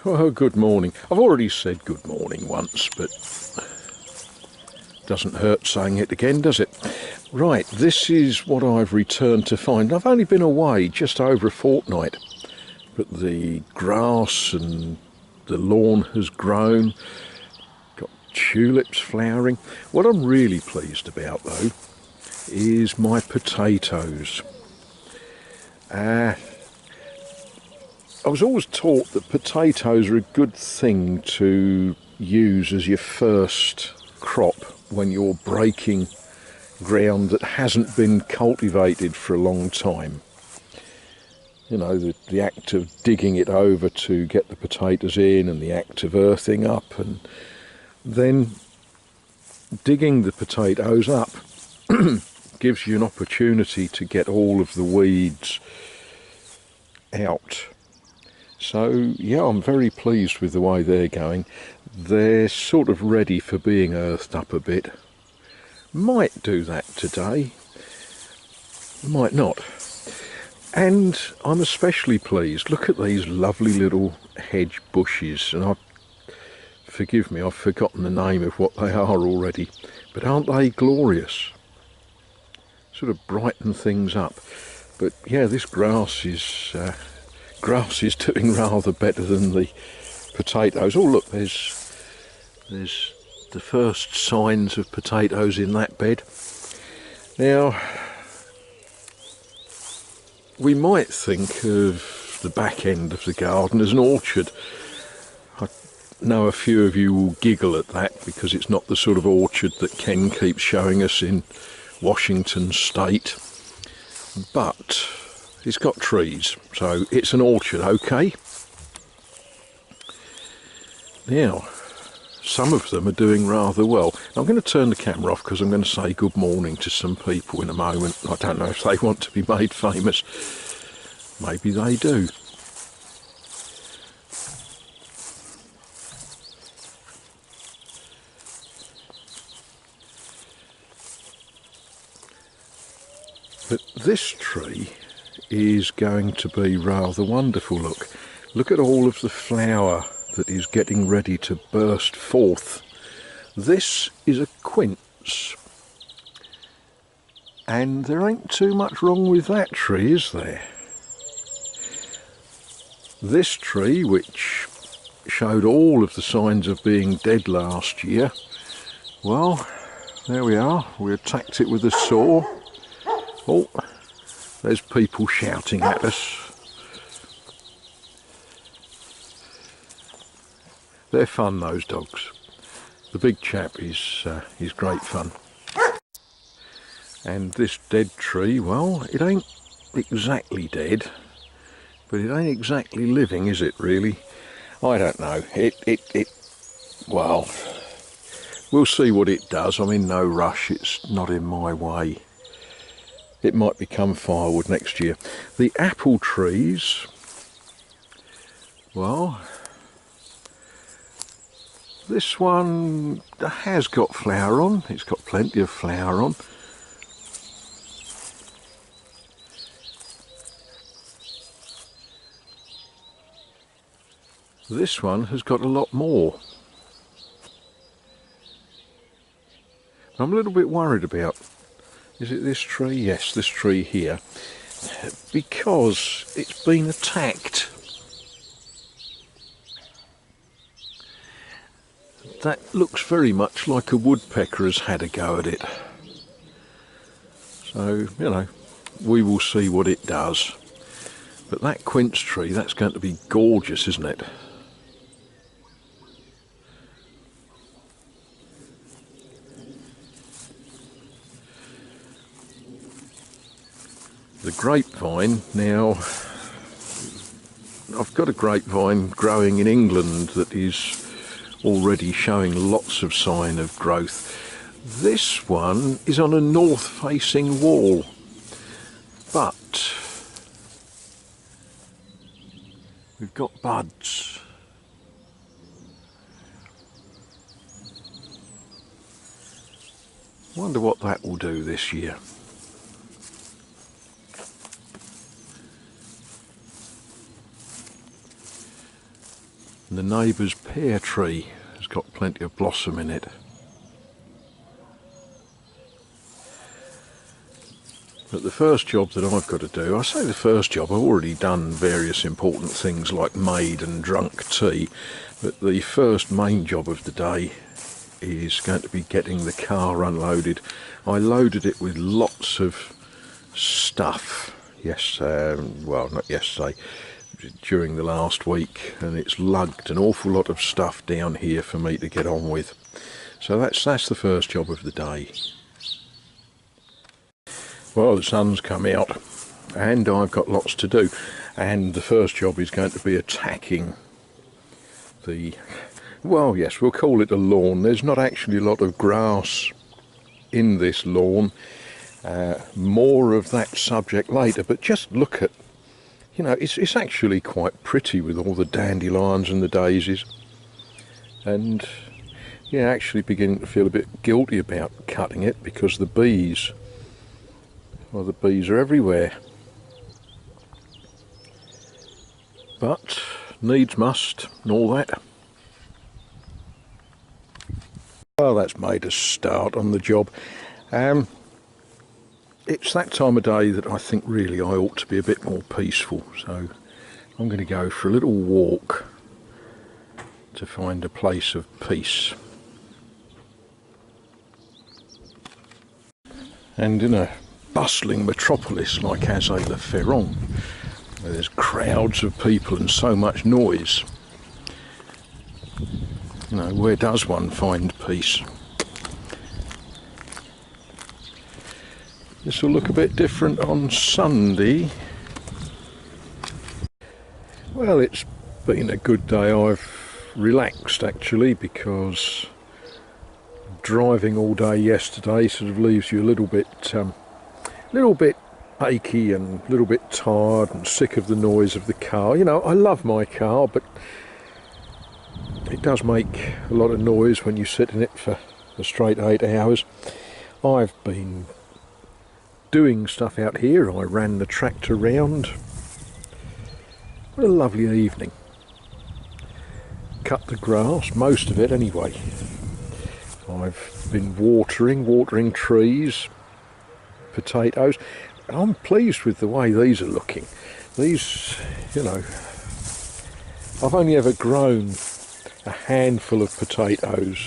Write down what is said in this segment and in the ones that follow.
Well, good morning. I've already said good morning once, but doesn't hurt saying it again, does it? Right, this is what I've returned to find. I've only been away just over a fortnight, but the grass and the lawn has grown, got tulips flowering. What I'm really pleased about, though, is my potatoes. I was always taught that potatoes are a good thing to use as your first crop when you're breaking ground that hasn't been cultivated for a long time. You know, the act of digging it over to get the potatoes in, and the act of earthing up, and then digging the potatoes up gives you an opportunity to get all of the weeds out. So yeah, I'm very pleased with the way they're going. They're sort of ready for being earthed up a bit. Might do that today, might not. And I'm especially pleased. Look at these lovely little hedge bushes, and forgive me, I've forgotten the name of what they are already, but aren't they glorious? Sort of brighten things up. But yeah, this grass is doing rather better than the potatoes. Oh look, there's the first signs of potatoes in that bed. Now, we might think of the back end of the garden as an orchard. I know a few of you will giggle at that because it's not the sort of orchard that Ken keeps showing us in Washington State, but it's got trees, so it's an orchard, okay? Now, some of them are doing rather well. I'm going to turn the camera off because I'm going to say good morning to some people in a moment. I don't know if they want to be made famous. Maybe they do. But this tree is going to be rather wonderful. Look at all of the flower that is getting ready to burst forth. This is a quince, and there ain't too much wrong with that tree, is there? This tree, which showed all of the signs of being dead last year, well, there we are. We attacked it with a saw. Oh, there's people shouting at us. They're fun, those dogs. The big chap is great fun. And this dead tree, well, it ain't exactly dead, but it ain't exactly living, is it really? I don't know. Well, we'll see what it does. I'm in no rush. It's not in my way. It might become firewood next year. The apple trees, well, this one has got flower on. It's got plenty of flower on. This one has got a lot more. I'm a little bit worried about, is it this tree? Yes, this tree here, because it's been attacked. That looks very much like a woodpecker has had a go at it. So, you know, we will see what it does. But that quince tree, that's going to be gorgeous, isn't it? The grapevine, now, I've got a grapevine growing in England that is already showing lots of sign of growth. This one is on a north-facing wall, but we've got buds. Wonder what that will do this year. And the neighbour's pear tree has got plenty of blossom in it. But the first job that I've got to do, I say the first job, I've already done various important things like made and drunk tea, but the first main job of the day is going to be getting the car unloaded. I loaded it with lots of stuff, well, not yesterday, during the last week, and it's lugged an awful lot of stuff down here for me to get on with. So that's the first job of the day. Well, the sun's come out and I've got lots to do, and the first job is going to be attacking the, well, yes, we'll call it a lawn. There's not actually a lot of grass in this lawn. More of that subject later, but just look at, you know, it's actually quite pretty with all the dandelions and the daisies. And yeah, actually beginning to feel a bit guilty about cutting it because the bees are everywhere. But needs must and all that. Well, that's made a start on the job. It's that time of day that I think really I ought to be a bit more peaceful, so I'm going to go for a little walk to find a place of peace. And in a bustling metropolis like Azay le Ferron, where there's crowds of people and so much noise, you know, where does one find peace? This will look a bit different on Sunday. Well, it's been a good day. I've relaxed actually, because driving all day yesterday sort of leaves you a little bit achy and a little bit tired and sick of the noise of the car. You know, I love my car, but it does make a lot of noise when you sit in it for a straight 8 hours. I've been doing stuff out here. I ran the tractor round. What a lovely evening. Cut the grass, most of it anyway. I've been watering trees, potatoes. I'm pleased with the way these are looking. These, you know, I've only ever grown a handful of potatoes,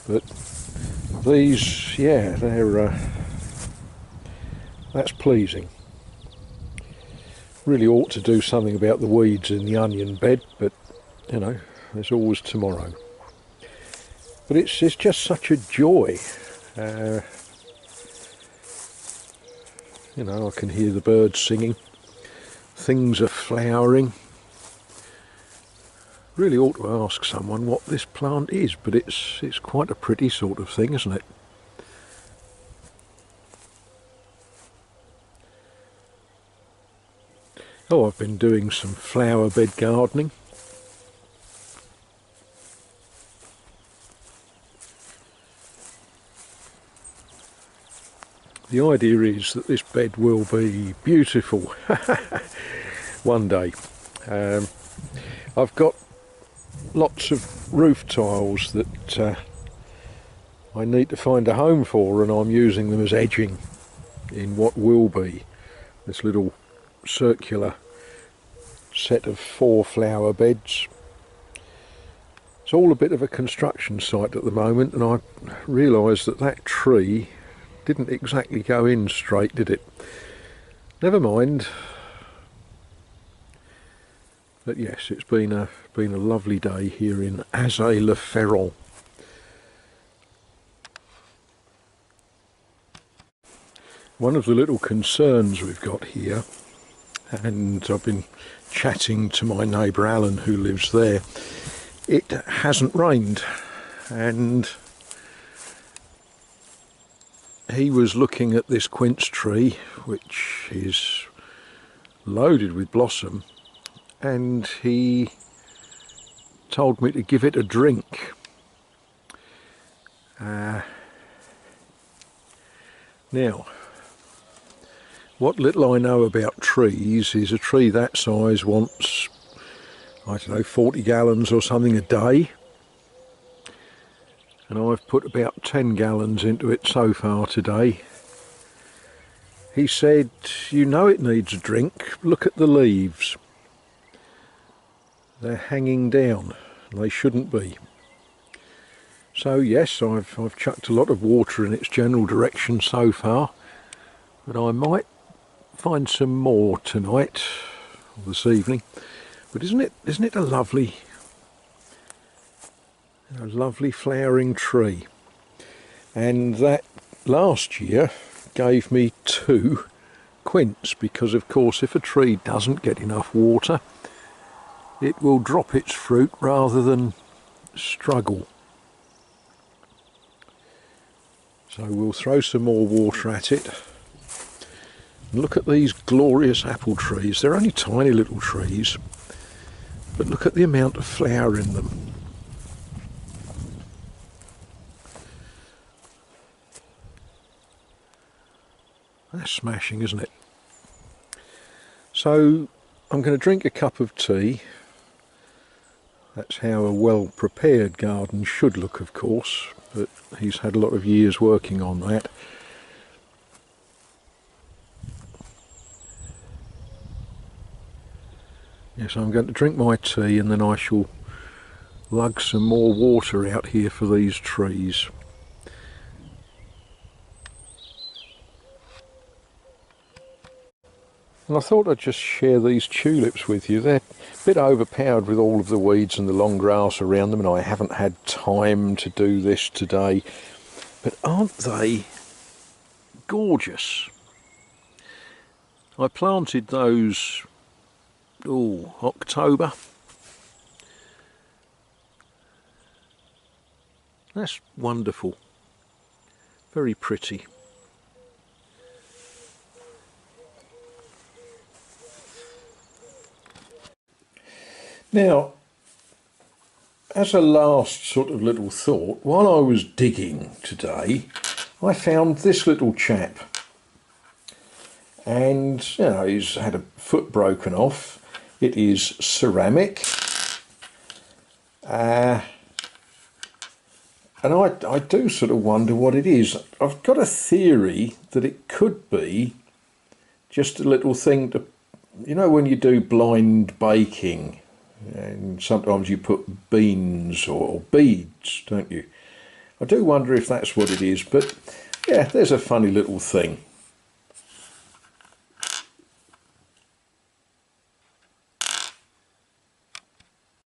but these, yeah, they're that's pleasing. Really ought to do something about the weeds in the onion bed, but you know, there's always tomorrow. But it's just such a joy. You know, I can hear the birds singing, things are flowering. Really ought to ask someone what this plant is, but it's quite a pretty sort of thing, isn't it? Oh, I've been doing some flower bed gardening. The idea is that this bed will be beautiful one day. I've got lots of roof tiles that I need to find a home for, and I'm using them as edging in what will be this little circular set of 4 flower beds. It's all a bit of a construction site at the moment, and I realised that tree didn't exactly go in straight, did it? Never mind. But yes, it's been a lovely day here in Azay le Ferron. One of the little concerns we've got here, and I've been chatting to my neighbour Alan who lives there, it hasn't rained, and he was looking at this quince tree, which is loaded with blossom, and he told me to give it a drink. Now, what little I know about trees is a tree that size wants, I don't know, 40 gallons or something a day. And I've put about 10 gallons into it so far today. He said, you know it needs a drink, look at the leaves. They're hanging down, they shouldn't be. So yes, I've chucked a lot of water in its general direction so far, but I might find some more tonight, or this evening. But isn't it a lovely flowering tree? And that last year gave me 2 quints, because of course if a tree doesn't get enough water, it will drop its fruit rather than struggle. So we'll throw some more water at it. And look at these glorious apple trees. They're only tiny little trees, but look at the amount of flower in them. That's smashing, isn't it? So I'm going to drink a cup of tea. That's how a well-prepared garden should look, of course, but he's had a lot of years working on that. Yes, I'm going to drink my tea and then I shall lug some more water out here for these trees. And I thought I'd just share these tulips with you. They're a bit overpowered with all of the weeds and the long grass around them, and I haven't had time to do this today. But aren't they gorgeous? I planted those, October. That's wonderful. Very pretty. Now, as a last sort of little thought, while I was digging today, I found this little chap. And, he's had a foot broken off. It is ceramic. And I do sort of wonder what it is. I've got a theory that it could be just a little thing to, when you do blind baking, and sometimes you put beans or beads, don't you? I do wonder if that's what it is, but yeah, there's a funny little thing.